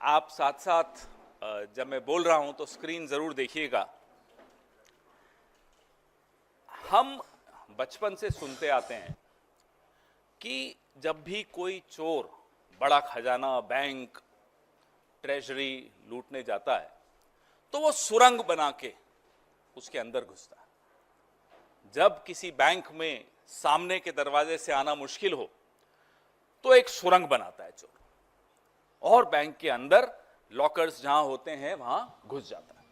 आप साथ साथ जब मैं बोल रहा हूं तो स्क्रीन जरूर देखिएगा। हम बचपन से सुनते आते हैं कि जब भी कोई चोर बड़ा खजाना, बैंक, ट्रेजरी लूटने जाता है तो वो सुरंग बना के उसके अंदर घुसता है। जब किसी बैंक में सामने के दरवाजे से आना मुश्किल हो तो एक सुरंग बनाता है चोर, और बैंक के अंदर लॉकर्स जहां होते हैं वहां घुस जाता है।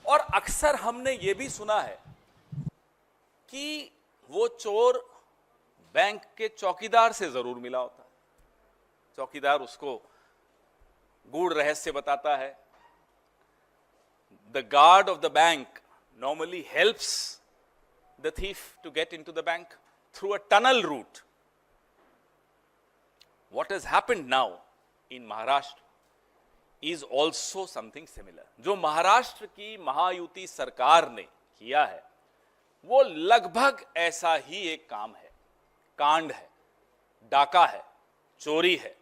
और अक्सर हमने ये भी सुना है कि वो चोर बैंक के चौकीदार से जरूर मिला होता है। चौकीदार उसको गूढ़ रहस्य बताता है। The guard of the bank normally helps the thief to get into the bank through a tunnel route. What has happened now in Maharashtra is also something similar. जो महाराष्ट्र की महायुति सरकार ने किया है वो लगभग ऐसा ही एक काम है, कांड है, डाका है, चोरी है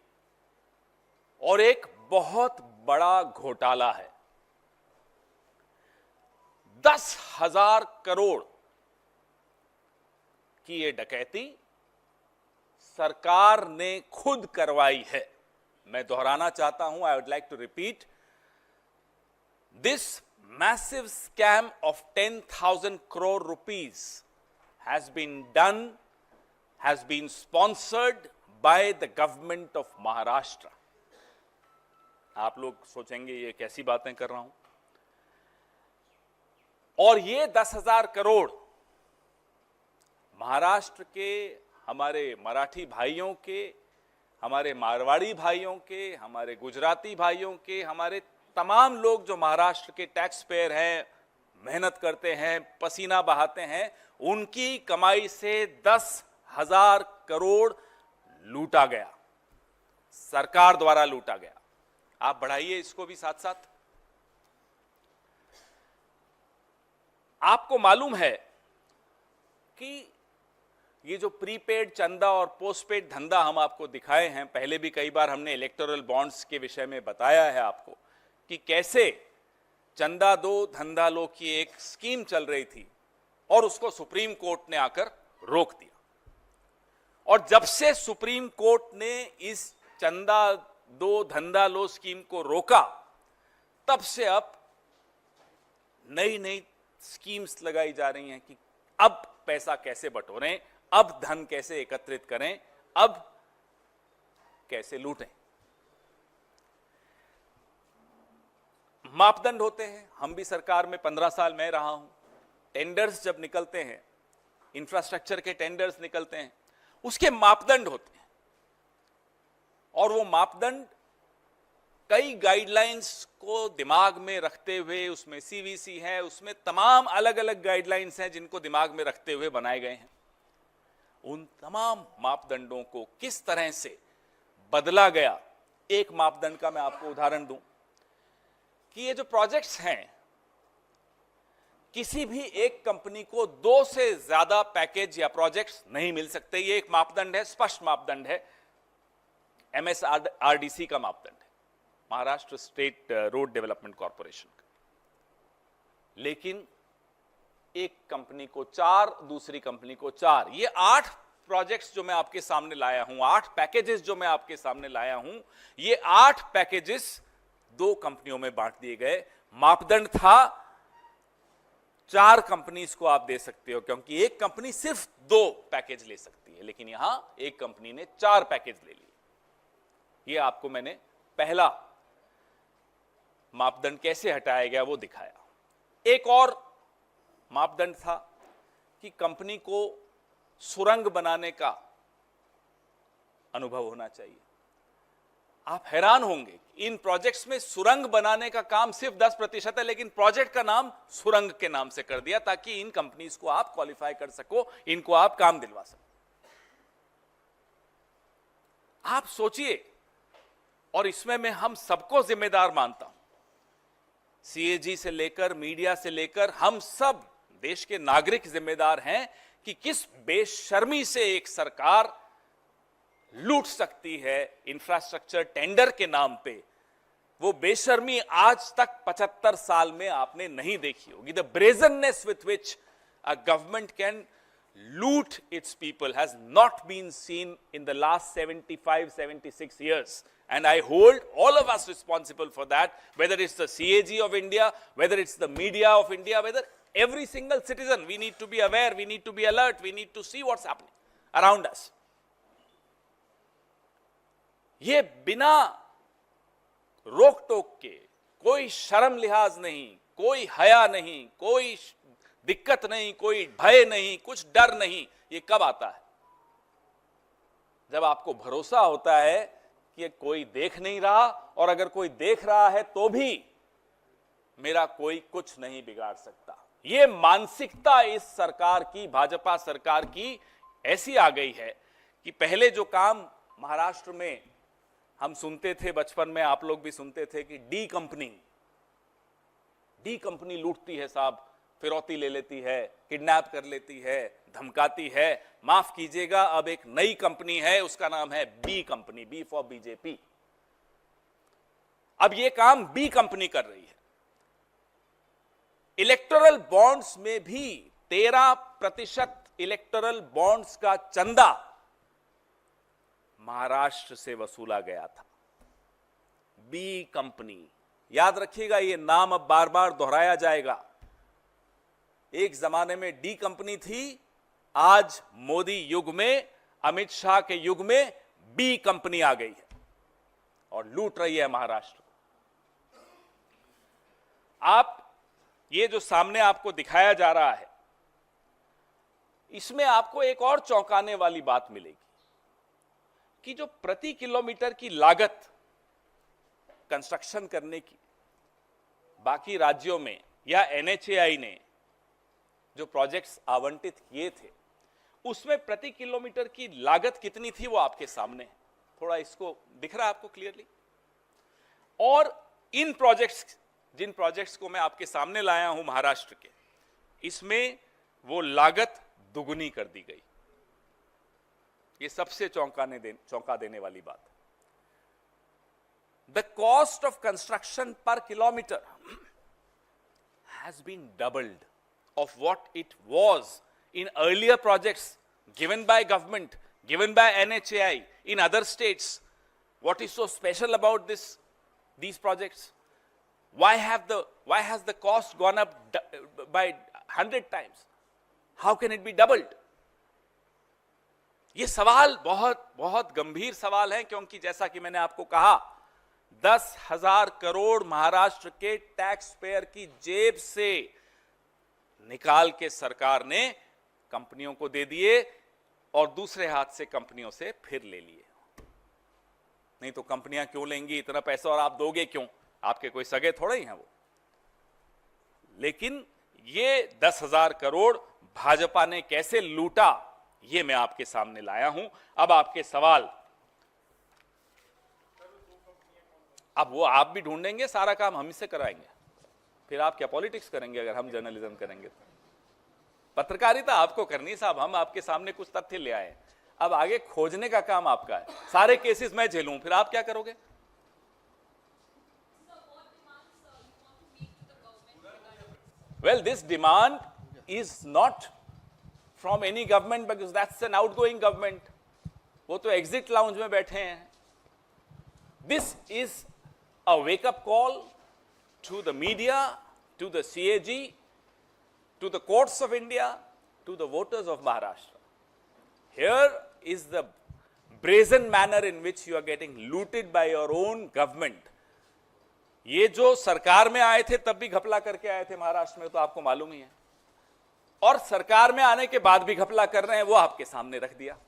और एक बहुत बड़ा घोटाला है। 10,000 करोड़ की ये डकैती सरकार ने खुद करवाई है। मैं दोहराना चाहता हूं, I would like to repeat, this massive scam of 10,000 crore rupees has been sponsored by the government of Maharashtra. आप लोग सोचेंगे ये कैसी बातें कर रहा हूं, और ये 10,000 करोड़ महाराष्ट्र के हमारे मराठी भाइयों के, हमारे मारवाड़ी भाइयों के, हमारे गुजराती भाइयों के, हमारे तमाम लोग जो महाराष्ट्र के टैक्स पेयर हैं, मेहनत करते हैं, पसीना बहाते हैं, उनकी कमाई से 10,000 करोड़ लूटा गया, सरकार द्वारा लूटा गया। आप बढ़ाइए इसको भी साथ साथ। आपको मालूम है कि ये जो प्रीपेड चंदा और पोस्टपेड धंधा हम आपको दिखाए हैं, पहले भी कई बार हमने इलेक्टोरल बॉन्ड्स के विषय में बताया है आपको कि कैसे चंदा दो धंधा लो की एक स्कीम चल रही थी और उसको सुप्रीम कोर्ट ने आकर रोक दिया। और जब से सुप्रीम कोर्ट ने इस चंदा दो धंधा लो स्कीम को रोका, तब से अब नई नई स्कीम्स लगाई जा रही हैं कि अब पैसा कैसे बटोरें, अब धन कैसे एकत्रित करें, अब कैसे लूटें। मापदंड होते हैं। हम भी सरकार में 15 साल में रहा हूं। टेंडर्स जब निकलते हैं, इंफ्रास्ट्रक्चर के टेंडर्स निकलते हैं, उसके मापदंड होते हैं और वो मापदंड कई गाइडलाइंस को दिमाग में रखते हुए, उसमें सीवीसी है, उसमें तमाम अलग अलग गाइडलाइंस हैं जिनको दिमाग में रखते हुए बनाए गए हैं। उन तमाम मापदंडों को किस तरह से बदला गया, एक मापदंड का मैं आपको उदाहरण दूं कि ये जो प्रोजेक्ट्स हैं, किसी भी एक कंपनी को 2 से ज्यादा पैकेज या प्रोजेक्ट्स नहीं मिल सकते। ये एक मापदंड है, स्पष्ट मापदंड है, MSRDC का मापदंड है, Maharashtra state road development corporation का। लेकिन एक कंपनी को 4, दूसरी कंपनी को 4, ये 8 प्रोजेक्ट्स जो मैं आपके सामने लाया हूं, 8 पैकेजेस जो मैं आपके सामने लाया हूं, ये 8 पैकेजेस 2 कंपनियों में बांट दिए गए। मापदंड था 4 कंपनीज को आप दे सकते हो, क्योंकि एक कंपनी सिर्फ 2 पैकेज ले सकती है, लेकिन यहां एक कंपनी ने 4 पैकेज ले लिए। ये आपको मैंने पहला मापदंड कैसे हटाया गया वो दिखाया। एक और मापदंड था कि कंपनी को सुरंग बनाने का अनुभव होना चाहिए। आप हैरान होंगे, इन प्रोजेक्ट्स में सुरंग बनाने का काम सिर्फ 10% है, लेकिन प्रोजेक्ट का नाम सुरंग के नाम से कर दिया ताकि इन कंपनीज को आप क्वालिफाई कर सको, इनको आप काम दिलवा सको। आप सोचिए, और इसमें मैं हम सबको जिम्मेदार मानता हूं, सीएजी से लेकर मीडिया से लेकर हम सब देश के नागरिक जिम्मेदार हैं कि किस बेशर्मी से एक सरकार लूट सकती है इंफ्रास्ट्रक्चर टेंडर के नाम पे वो बेशर्मी आज तक 75 साल में आपने नहीं देखी होगी. The brazenness with which a government can loot its people has not been seen in the last 75-76 years, and I hold all of us responsible for that, whether it's the CAG of India, whether it's the media of India, whether every single citizen. We need to be aware, we need to be alert, we need to see what's happening around us. ये बिना रोक टोक के, कोई शर्म लिहाज नहीं, कोई हया नहीं, कोई दिक्कत नहीं, कोई भय नहीं, कुछ डर नहीं, ये कब आता है? जब आपको भरोसा होता है कि कोई देख नहीं रहा, और अगर कोई देख रहा है तो भी मेरा कोई कुछ नहीं बिगाड़ सकता. ये मानसिकता इस सरकार की, भाजपा सरकार की ऐसी आ गई है कि पहले जो काम महाराष्ट्र में हम सुनते थे, बचपन में आप लोग भी सुनते थे कि डी कंपनी लूटती है साहब, फिरौती ले लेती है, किडनैप कर लेती है, धमकाती है. माफ कीजिएगा, अब एक नई कंपनी है, उसका नाम है B company, B for BJP. अब ये काम बी कंपनी कर रही है. इलेक्टोरल बॉन्ड्स में भी 13% इलेक्टोरल बॉन्ड्स का चंदा महाराष्ट्र से वसूला गया था. बी कंपनी, याद रखिएगा, ये नाम अब बार बार दोहराया जाएगा. एक जमाने में डी कंपनी थी, आज मोदी युग में, अमित शाह के युग में बी कंपनी आ गई है और लूट रही है महाराष्ट्र. आप ये जो सामने आपको दिखाया जा रहा है, इसमें आपको एक और चौंकाने वाली बात मिलेगी कि जो प्रति किलोमीटर की लागत कंस्ट्रक्शन करने की बाकी राज्यों में या एनएचएआई ने जो प्रोजेक्ट्स आवंटित किए थे, उसमें प्रति किलोमीटर की लागत कितनी थी वो आपके सामने है. थोड़ा इसको दिख रहा है आपको क्लियरली? और इन प्रोजेक्ट्स, जिन प्रोजेक्ट्स को मैं आपके सामने लाया हूं महाराष्ट्र के, इसमें वो लागत दुगुनी कर दी गई. ये सबसे चौंका देने वाली बात. The cost of construction per kilometre has been doubled of what it was in earlier projects given by government, given by NHAI in other states. What is so special about these projects? Why has the cost gone up by 100 times? How can it be doubled? ये सवाल बहुत बहुत गंभीर सवाल है, क्योंकि जैसा कि मैंने आपको कहा, 10,000 करोड़ महाराष्ट्र के टैक्स पेयर की जेब से निकाल के सरकार ने कंपनियों को दे दिए और दूसरे हाथ से कंपनियों से फिर ले लिए. नहीं तो कंपनियां क्यों लेंगी इतना पैसा, और आप दोगे क्यों? आपके कोई सगे थोड़े ही हैं वो. लेकिन ये 10,000 करोड़ भाजपा ने कैसे लूटा, ये मैं आपके सामने लाया हूं. अब आपके सवाल, अब वो आप भी ढूंढेंगे, सारा काम हम से कराएंगे. फिर आप क्या पॉलिटिक्स करेंगे अगर हम जर्नलिज्म करेंगे तो? पत्रकारिता आपको करनी साहब, हम आपके सामने कुछ तथ्य ले आए, अब आगे खोजने का काम आपका है. सारे केसेस मैं झेलूं, फिर आप क्या करोगे? Well, this demand is not from any government, because that's an outgoing government. वो तो एग्जिट लाउंज में बैठे हैं. This is a wake up call to the media, to the CAG, to the courts of India, to the voters of Maharashtra. Here is the brazen manner in which you are getting looted by your own government. ये जो सरकार में आए थे तब भी घपला करके आए थे महाराष्ट्र में, तो आपको मालूम ही है, और सरकार में आने के बाद भी घपला कर रहे हैं, वो आपके सामने रख दिया.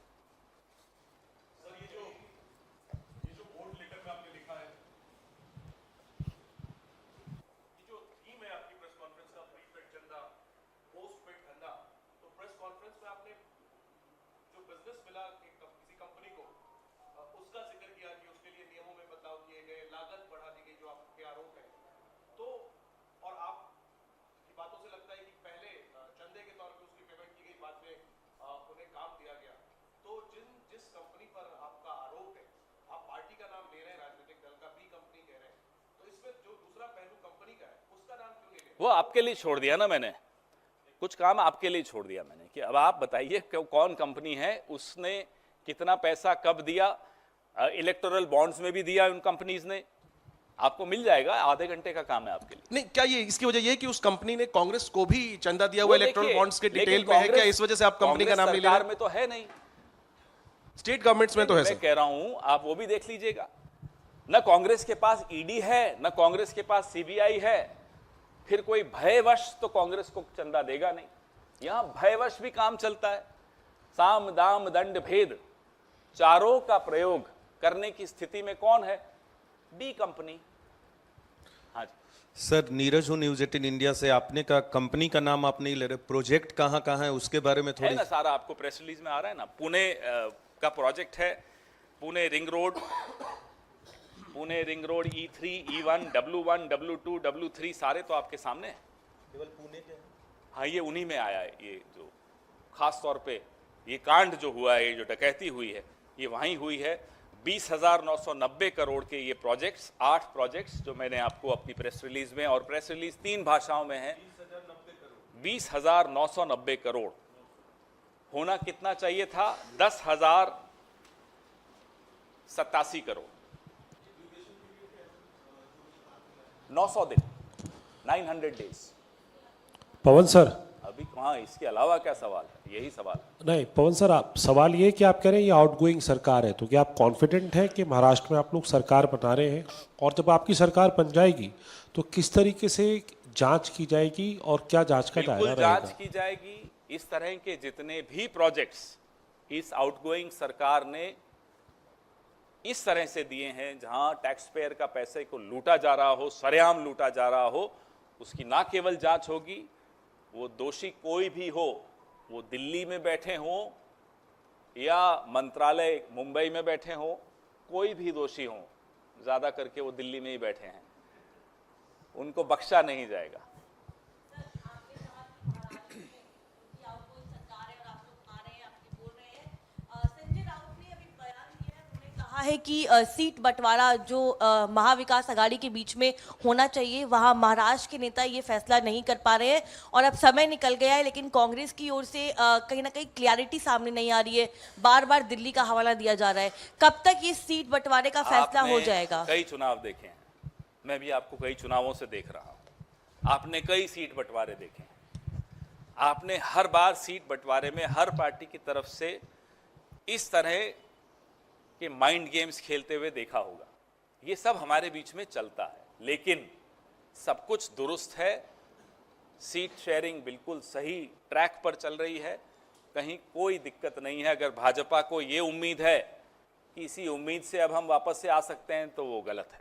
वो आपके लिए छोड़ दिया ना मैंने, कुछ काम आपके लिए छोड़ दिया मैंने कि अब आप बताइए कौन कंपनी है, उसने कितना पैसा कब दिया, इलेक्टोरल बॉन्ड्स में भी दिया उन कंपनीज ने, आपको मिल जाएगा, आधे घंटे का काम है आपके लिए। नहीं, क्या ये इसकी वजह ये है कि उस कंपनी ने कांग्रेस को भी चंदा दिया हुआ वो इलेक्टोरल देखिए, बॉन्ड्स के लेकिन डिटेल में है क्या, इस वजह से आप कंपनी का कांग्रेस नाम नहीं ले रहे? सरकार में तो है नहीं, स्टेट गवर्नमेंट्स में तो है मैं सर। कह रहा हूं आप वो भी देख लीजिएगा। न कांग्रेस के पास ईडी है, न कांग्रेस के पास सीबीआई है, फिर कोई भयवश तो कांग्रेस को चंदा देगा नहीं। यहां भयवश भी काम चलता है, साम दाम दंड भेद चारों का प्रयोग करने की स्थिति में कौन है? D company. हाँ जी सर, नीरज हूँ न्यूज 18 इंडिया से। आपने कहा कंपनी का नाम आप नहीं ले रहे, प्रोजेक्ट कहाँ कहाँ है उसके बारे में है थोड़ी। ना, सारा आपको प्रेस रिलीज में आ रहा है ना। पुणे का प्रोजेक्ट है, Pune ring road, Pune ring road E3, E1, W1, W2, W3 सारे तो आपके सामने हैं। केवल पुणे के? हाँ, ये उन्हीं में आया है। ये जो खास तौर पे ये कांड जो हुआ है, ये जो डकैती हुई है, ये वहीं हुई है। 20,990 करोड़ के ये प्रोजेक्ट्स, 8 प्रोजेक्ट्स जो मैंने आपको अपनी प्रेस रिलीज में, और प्रेस रिलीज 3 भाषाओं में है। 20,990 करोड़ होना कितना चाहिए था? 10,087 करोड़। 900 दिन, 900 डेज। पवन सर, अभी कहाँ, इसके अलावा क्या सवाल है? यही सवाल है। नहीं पवन सर, आप सवाल ये है कि आप कह रहे हैं ये आउटगोइंग सरकार है, तो क्या आप कॉन्फिडेंट हैं कि महाराष्ट्र में आप लोग सरकार बना रहे हैं, और जब आपकी सरकार बन जाएगी तो किस तरीके से जांच की जाएगी और क्या जांच का दायरा बिल्कुल रहेगा? जांच की जाएगी। इस तरह के जितने भी प्रोजेक्ट्स इस आउटगोइंग सरकार ने इस तरह से दिए हैं, जहां टैक्स पेयर का पैसे को लूटा जा रहा हो, सरेआम लूटा जा रहा हो, उसकी ना केवल जांच होगी, वो दोषी कोई भी हो, वो दिल्ली में बैठे हों या मंत्रालय मुंबई में बैठे हों, कोई भी दोषी हो, ज्यादा करके वो दिल्ली में ही बैठे हैं, उनको बख्शा नहीं जाएगा। कहा है कि सीट बंटवारा जो महाविकास आघाड़ी के बीच में होना चाहिए, वहां महाराष्ट्र के नेता ये फैसला नहीं कर पा रहे हैं, और अब समय निकल गया है, लेकिन कांग्रेस की ओर से कहीं ना कहीं क्लैरिटी सामने नहीं आ रही है, बार बार दिल्ली का हवाला दिया जा रहा है। कब तक ये सीट बंटवारे का फैसला हो जाएगा? कई चुनाव देखे हैं, मैं भी आपको कई चुनावों से देख रहा हूं, आपने कई सीट बंटवारे देखे हैं, आपने हर बार सीट बंटवारे में हर पार्टी की तरफ से इस तरह के माइंड गेम्स खेलते हुए देखा होगा। ये सब हमारे बीच में चलता है, लेकिन सब कुछ दुरुस्त है, सीट शेयरिंग बिल्कुल सही ट्रैक पर चल रही है, कहीं कोई दिक्कत नहीं है। अगर भाजपा को ये उम्मीद है कि इसी उम्मीद से अब हम वापस से आ सकते हैं, तो वो गलत है।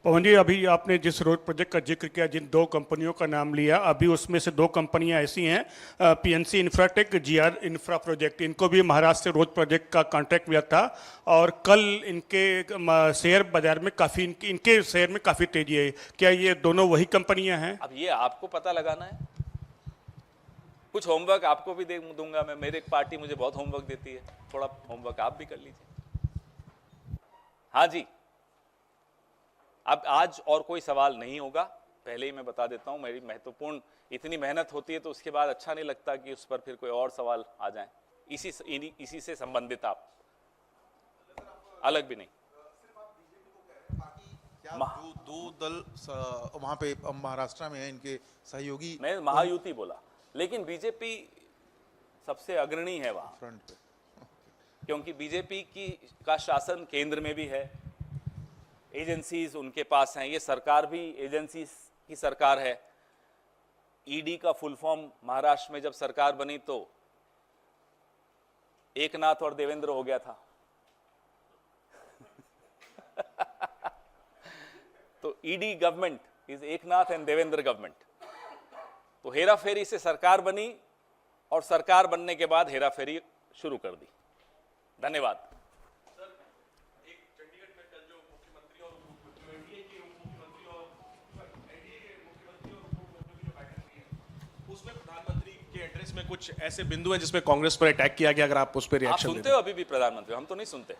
पवन जी, अभी आपने जिस रोड प्रोजेक्ट का जिक्र किया, जिन 2 कंपनियों का नाम लिया, अभी उसमें से 2 कंपनियां ऐसी हैं, PNC Infratech, GR infra project, इनको भी महाराष्ट्र से रोड प्रोजेक्ट का कॉन्ट्रैक्ट मिला था, और कल इनके शेयर बाजार में काफ़ी इनके शेयर में काफ़ी तेजी है। क्या ये दोनों वही कंपनियां हैं? अब ये आपको पता लगाना है, कुछ होमवर्क आपको भी दे दूंगा मैं, मेरी पार्टी मुझे बहुत होमवर्क देती है, थोड़ा होमवर्क आप भी कर लीजिए। हाँ जी, अब आज और कोई सवाल नहीं होगा, पहले ही मैं बता देता हूं। मेरी महत्वपूर्ण इतनी मेहनत होती है तो उसके बाद अच्छा नहीं लगता कि उस पर फिर कोई और सवाल आ जाए, इसी से संबंधित आप अलग भी नहीं। क्या दो दल वहां पे महाराष्ट्र में है, इनके सहयोगी? मैं महायुति बोला, लेकिन बीजेपी सबसे अग्रणी है वहां फ्रंट पे, क्योंकि बीजेपी का शासन केंद्र में भी है, एजेंसीज उनके पास हैं, ये सरकार भी एजेंसीज की सरकार है। ईडी का फुल फॉर्म महाराष्ट्र में जब सरकार बनी तो एकनाथ और देवेंद्र हो गया था तो ED government is Eknath and Devendra government. तो हेरा फेरी से सरकार बनी, और सरकार बनने के बाद हेरा फेरी शुरू कर दी। धन्यवाद। उसमें प्रधानमंत्री के एड्रेस में कुछ ऐसे बिंदु हैं जिसमें कांग्रेस पर अटैक किया गया, अगर आप उस पर आप रिएक्शन सुनते हो अभी भी प्रधानमंत्री? हम तो नहीं सुनते।